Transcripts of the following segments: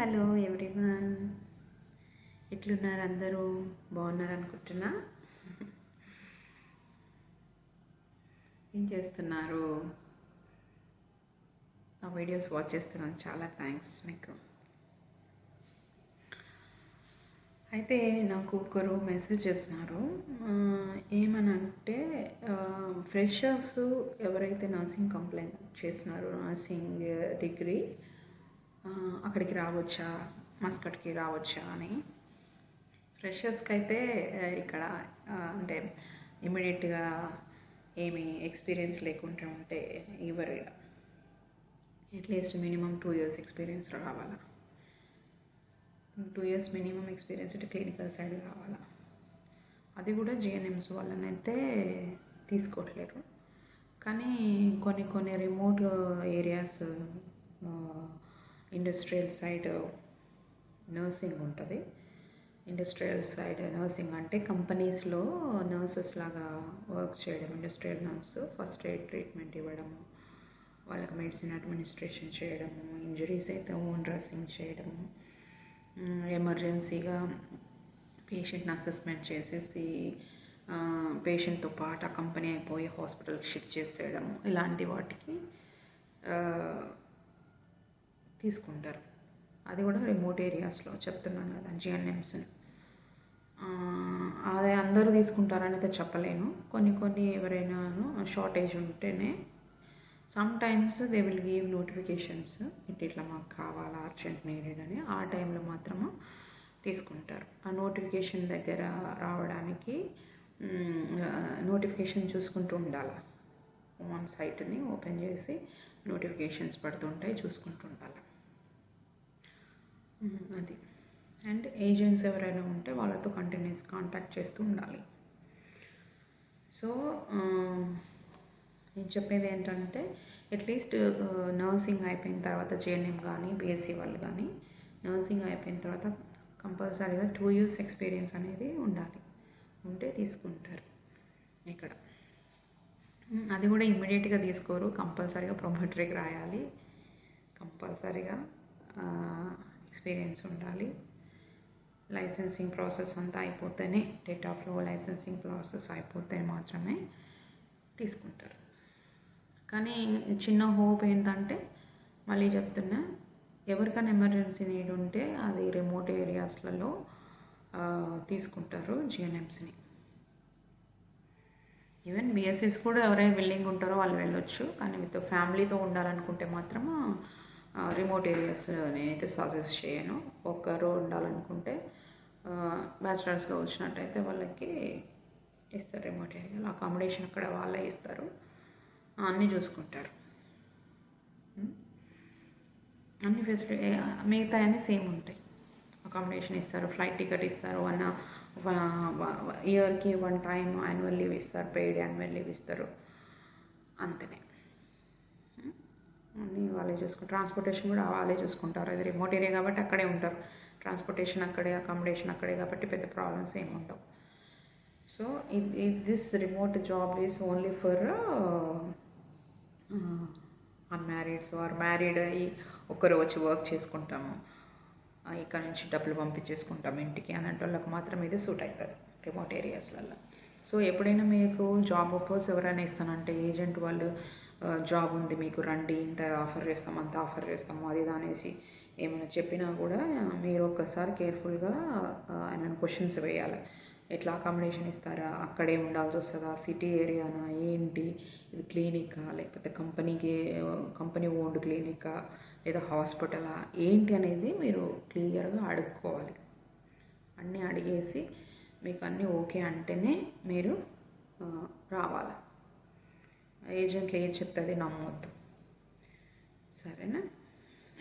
Hello everyone, ఎట్లున్నారు అందరూ? బాగున్నారు అనుకుంటున్నా. ఏం చేస్తున్నారు? నా వీడియోస్ వాచ్ చేస్తున్నాను, చాలా థ్యాంక్స్ మీకు. అయితే నాకు ఒకరు మెసేజ్ చేస్తున్నారు, ఏమనంటే ఫ్రెషర్స్ ఎవరైతే నర్సింగ్ కంప్లైంట్ చేస్తున్నారో, నర్సింగ్ డిగ్రీ అక్కడికి రావచ్చా, మస్కట్కి రావచ్చా అని. ఫ్రెషర్స్కి అయితే ఇక్కడ అంటే ఇమ్మీడియట్గా ఏమి ఎక్స్పీరియన్స్ లేకుండా ఉంటే ఇవ్వరు. అట్లీస్ట్ మినిమం 2 years ఎక్స్పీరియన్స్ రావాలా. 2 years మినిమం ఎక్స్పీరియన్స్ అంటే క్లినికల్ సైడ్ కావాలా. అది కూడా జిఎన్ఎంస్ వాళ్ళనైతే తీసుకోవట్లేరు. కానీ కొన్ని remote areas, industrial side nursing ఉంటుంది. ఇండస్ట్రియల్ సైడ్ నర్సింగ్ అంటే కంపెనీస్లో నర్సెస్ లాగా వర్క్ చేయడం. Industrial nurse first aid treatment ఇవ్వడము, వాళ్ళకి మెడిసిన్ అడ్మినిస్ట్రేషన్ చేయడము, ఇంజరీస్ అయితే ఓన్ డ్రెస్సింగ్ చేయడము, ఎమర్జెన్సీగా పేషెంట్ని అసెస్మెంట్ చేసేసి పేషెంట్తో పాటు ఆ కంపెనీ అయిపోయి హాస్పిటల్కి షిఫ్ట్ చేసేయడము, ఇలాంటి వాటికి తీసుకుంటారు. అది కూడా రిమోట్ ఏరియాస్లో చెప్తున్నాను కదా, జిఎన్ఎంస్ని. అదే అందరూ తీసుకుంటారని అయితే చెప్పలేను. కొన్ని ఎవరైనాను షార్టేజ్ ఉంటేనే some times they will give notifications, ఇట్లా మాకు కావాలా, అర్జెంట్ నీడెడ్ అని. ఆ టైంలో మాత్రము తీసుకుంటారు. ఆ నోటిఫికేషన్ దగ్గర రావడానికి నోటిఫికేషన్ చూసుకుంటూ ఉండాలి. ఆన్ సైట్ని ఓపెన్ చేసి నోటిఫికేషన్స్ పడుతుంటాయి, చూసుకుంటూ ఉండాలి. అది. అండ్ ఏజెంట్స్ ఎవరైనా ఉంటే వాళ్ళతో కంటిన్యూస్ కాంటాక్ట్ చేస్తూ ఉండాలి. సో నేను చెప్పేది ఏంటంటే, అట్లీస్ట్ నర్సింగ్ అయిపోయిన తర్వాత జిఎన్ఎం కానీ బీఎస్సీ వాళ్ళు కానీ నర్సింగ్ అయిపోయిన తర్వాత కంపల్సరీగా 2 years ఎక్స్పీరియన్స్ అనేది ఉండాలి. ఉంటే తీసుకుంటారు ఇక్కడ. అది కూడా ఇమ్మీడియట్గా తీసుకోరు, కంపల్సరీగా ప్రొమోటరీకి రాయాలి, కంపల్సరీగా ఎక్స్పీరియన్స్ ఉండాలి. లైసెన్సింగ్ ప్రాసెస్ అంతా అయిపోతేనే, డేట్ ఆఫ్ లో లైసెన్సింగ్ ప్రాసెస్ అయిపోతే మాత్రమే తీసుకుంటారు. కానీ చిన్న హోప్ ఏంటంటే, మళ్ళీ చెప్తున్నా, ఎవరికైనా ఎమర్జెన్సీ నీడ్ ఉంటే అది రిమోట్ ఏరియాస్లలో తీసుకుంటారు జిఎన్ఎంస్ని. ఈవెన్ బిఎస్సీస్ కూడా ఎవరైనా విల్లింగ్ ఉంటారో వాళ్ళు వెళ్ళొచ్చు. కానీ విత్ ఫ్యామిలీతో ఉండాలనుకుంటే మాత్రం రిమోట్ ఏరియాస్ నేనైతే సజెస్ట్ చేయను. ఒక్కరు ఉండాలనుకుంటే బ్యాచిలర్స్గా వచ్చినట్టయితే వాళ్ళకి ఇస్తారు రిమోట్ ఏరియాలో. అకామిడేషన్ అక్కడ వాళ్ళే ఇస్తారు, అన్నీ చూసుకుంటారు. అన్ని ఫెసిలిటీ మిగతా అన్నీ సేమ్ ఉంటాయి. అకామిడేషన్ ఇస్తారు, ఫ్లైట్ టికెట్ ఇస్తారు, ఇయర్కి 1 time యాన్యువల్ లీవ్ ఇస్తారు, పెయిడ్ యాన్యువల్ లీవ్ ఇస్తారు, అంతనే. అన్నీ వాళ్ళే చూసుకుంటారు. ట్రాన్స్పోర్టేషన్ కూడా వాళ్ళే చూసుకుంటారు. అది రిమోట్ ఏరియా కాబట్టి అక్కడే ఉంటారు. ట్రాన్స్పోర్టేషన్ అక్కడే, అకామిడేషన్ అక్కడే కాబట్టి పెద్ద ప్రాబ్లమ్స్ ఏమి ఉండవు. So this remote job is only for unmarrieds or married అయ్యి ఒక్కరు వచ్చి వర్క్ చేసుకుంటాము, ఇక్కడ నుంచి డబ్బులు పంపించేసుకుంటాం ఇంటికి అన్నట్టు వాళ్ళకి మాత్రం ఇది సూట్ అవుతుంది రిమోట్ ఏరియాస్లలో. సో ఎప్పుడైనా మీకు జాబ్ ఆఫర్స్ ఎవరైనా ఇస్తానంటే, ఏజెంట్ వాళ్ళు జాబ్ ఉంది మీకు రండి, ఇంత ఆఫర్ చేస్తాము, అంత ఆఫర్ చేస్తాము, అది అనేసి ఏమైనా చెప్పినా కూడా మీరు ఒక్కసారి కేర్ఫుల్గా ఆయన క్వశ్చన్స్ వేయాలి. ఎట్లా అకామిడేషన్ ఇస్తారా, అక్కడే ఉండాల్సి వస్తుందా, సిటీ ఏరియానా, ఏంటి, ఇది క్లినికా లేకపోతే కంపెనీ ఓన్డ్ క్లినికా లేదా హాస్పిటలా, ఏంటి అనేది మీరు క్లియర్గా అడుక్కోవాలి. అన్నీ అడిగేసి మీకు అన్నీ ఓకే అంటేనే మీరు రావాలి. ఏజెంట్లు ఏది చెప్తుంది నమ్మొద్దు, సరేనా?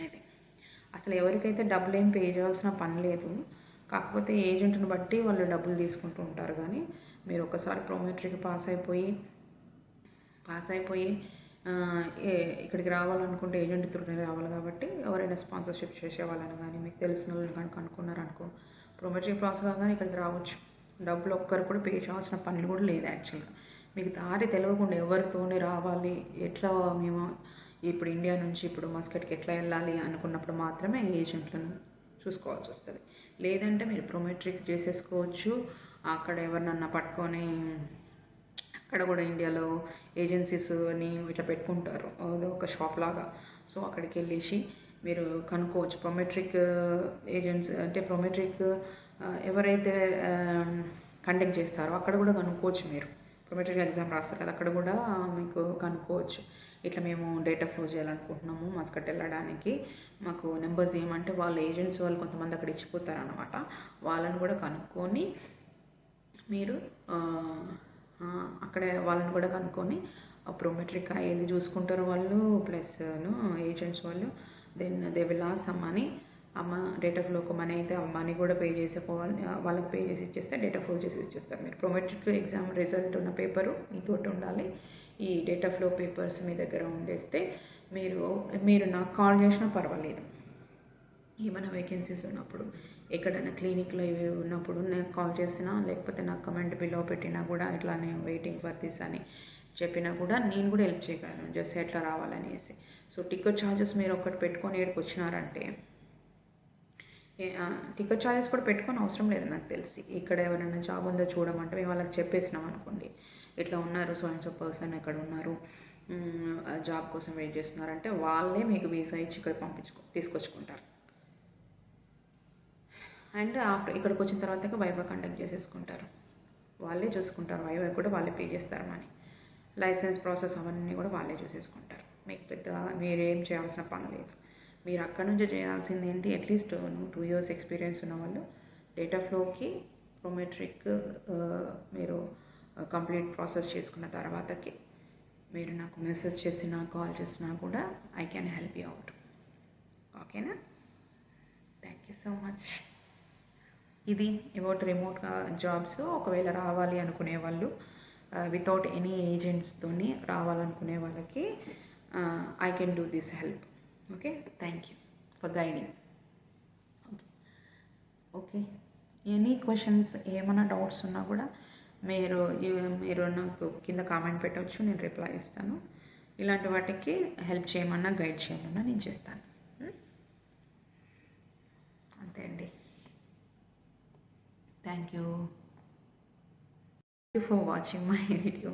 అయితే అసలు ఎవరికైతే డబ్బులు ఏం పే చేయాల్సిన పని లేదు. కాకపోతే ఏజెంట్ని బట్టి వాళ్ళు డబ్బులు తీసుకుంటూ ఉంటారు. కానీ మీరు ఒకసారి ప్రొమోటరీకి పాస్ అయిపోయి ఇక్కడికి రావాలనుకుంటే ఏజెంట్ త్రూనే రావాలి. కాబట్టి ఎవరైనా స్పాన్సర్షిప్ చేసే వాళ్ళని కానీ మీకు తెలిసిన వాళ్ళని కానీ కనుక్కున్నారనుకో, ప్రొమోటరీ పాస్ కాగానే ఇక్కడికి రావచ్చు. డబ్బులు ఒక్కరు కూడా పే చేయాల్సిన పనులు కూడా లేదు. యాక్చువల్గా మీకు దారి తెలియకుండా ఎవరితోనే రావాలి, ఎట్లా మేము ఇప్పుడు ఇండియా నుంచి ఇప్పుడు మస్కట్కి ఎట్లా వెళ్ళాలి అనుకున్నప్పుడు మాత్రమే ఏజెంట్లను చూసుకోవాల్సి వస్తుంది. లేదంటే మీరు ప్రొమెట్రిక్ చేసేసుకోవచ్చు. అక్కడ ఎవరినన్నా పట్టుకొని అక్కడ కూడా ఇండియాలో ఏజెన్సీస్ని ఇట్లా పెట్టుకుంటారు, ఒక షాప్ లాగా. సో అక్కడికి వెళ్ళేసి మీరు కనుక్కోవచ్చు. ప్రొమెట్రిక్ ఏజెంట్స్ అంటే ప్రొమెట్రిక్ ఎవరైతే కండక్ట్ చేస్తారో అక్కడ కూడా కనుక్కోవచ్చు. మీరు ప్రొమెట్రిక్ ఎగ్జామ్ రాస్తారు కదా, అక్కడ కూడా మీకు కనుక్కోవచ్చు. ఇట్లా మేము డేటా ఫ్లో చేయాలనుకుంటున్నాము, మస్కట్ వెళ్ళడానికి మాకు నెంబర్స్ ఏమంటే వాళ్ళు ఏజెంట్స్ వాళ్ళు కొంతమంది అక్కడ ఇచ్చిపోతారనమాట. వాళ్ళని కూడా కనుక్కొని మీరు అక్కడ వాళ్ళని కూడా కనుక్కొని ప్రొమెట్రిక్ ఏది చూసుకుంటారో వాళ్ళు ప్లస్ ఏజెంట్స్ వాళ్ళు, then they will ask some money. అమ్మ డేటా ఫ్లోకి మనీ అయితే ఆ మనీ కూడా పే చేసేపోవాలి, వాళ్ళకి పే చేసి ఇచ్చేస్తే డేటా ఫ్లో చేసి ఇచ్చేస్తారు. మీరు ప్రొమెట్రిక్ ఎగ్జామ్ రిజల్ట్ ఉన్న పేపరు మీతోటి ఉండాలి. ఈ డేటా ఫ్లో పేపర్స్ మీ దగ్గర ఉండేస్తే మీరు నాకు కాల్ చేసినా పర్వాలేదు. ఏమైనా వేకెన్సీస్ ఉన్నప్పుడు, ఎక్కడైనా క్లినిక్లో ఇవి ఉన్నప్పుడు నేను కాల్ చేసినా, లేకపోతే నాకు కమెంట్ బిలో పెట్టినా కూడా ఇట్లా నేను వెయిటింగ్ ఫర్ దిస్ అని చెప్పినా కూడా నేను కూడా హెల్ప్ చేయగలను, జస్ట్ ఎట్లా రావాలనేసి. సో టికెట్ ఛార్జెస్ మీరు ఒకటి పెట్టుకొని ఏడుకు వచ్చినారంటే, టికెట్ ఛార్జెస్ కూడా పెట్టుకొని అవసరం లేదు నాకు తెలిసి. ఇక్కడ ఎవరైనా జాబ్ ఉందో చూడమంటే మేము వాళ్ళకి చెప్పేసినాం అనుకోండి, ఇట్లా ఉన్నారు సో అండ్ సో పర్సన్ ఇక్కడ ఉన్నారు, జాబ్ కోసం వెయిట్ చేస్తున్నారంటే వాళ్ళే మీకు వీసా ఇచ్చి ఇక్కడ తీసుకొచ్చుకుంటారు. అండ్ ఆఫ్టర్ ఇక్కడికి వచ్చిన తర్వాత వైవా కండక్ట్ చేసేసుకుంటారు, వాళ్ళే చూసుకుంటారు. వైవా కూడా వాళ్ళే పే చేస్తారు మనీ. లైసెన్స్ ప్రాసెస్ అవన్నీ కూడా వాళ్ళే చూసేసుకుంటారు. మీకు పెద్దగా మీరేం చేయాల్సిన పని లేదు. మీరు అక్కడ నుంచి చేయాల్సింది ఏంటి, అట్లీస్ట్ 2 years ఎక్స్పీరియన్స్ ఉన్న వాళ్ళు డేటా ఫ్లోకి ప్రొమెట్రిక్ మీరు కంప్లీట్ ప్రాసెస్ చేసుకున్న తర్వాతకి మీరు నాకు మెసేజ్ చేసినా కాల్ చేసినా కూడా I can help you out. ఓకేనా? Thank you so much. ఇది అబౌట్ రిమోట్ జాబ్స్. ఒకవేళ రావాలి అనుకునే వాళ్ళు, వితౌట్ ఎనీ ఏజెంట్స్తోని రావాలనుకునే వాళ్ళకి I can do this help. Okay, thank you for guiding. Okay, any questions ఏమైనా డౌట్స్ ఉన్నా కూడా మీరు నాకు కింద కామెంట్ పెట్టవచ్చు, నేను రిప్లై ఇస్తాను. ఇలాంటి వాటికి హెల్ప్ చేయమన్నా గైడ్ చేయమన్నా నేను చేస్తాను. అంతే అండి. Thank you for watching my video.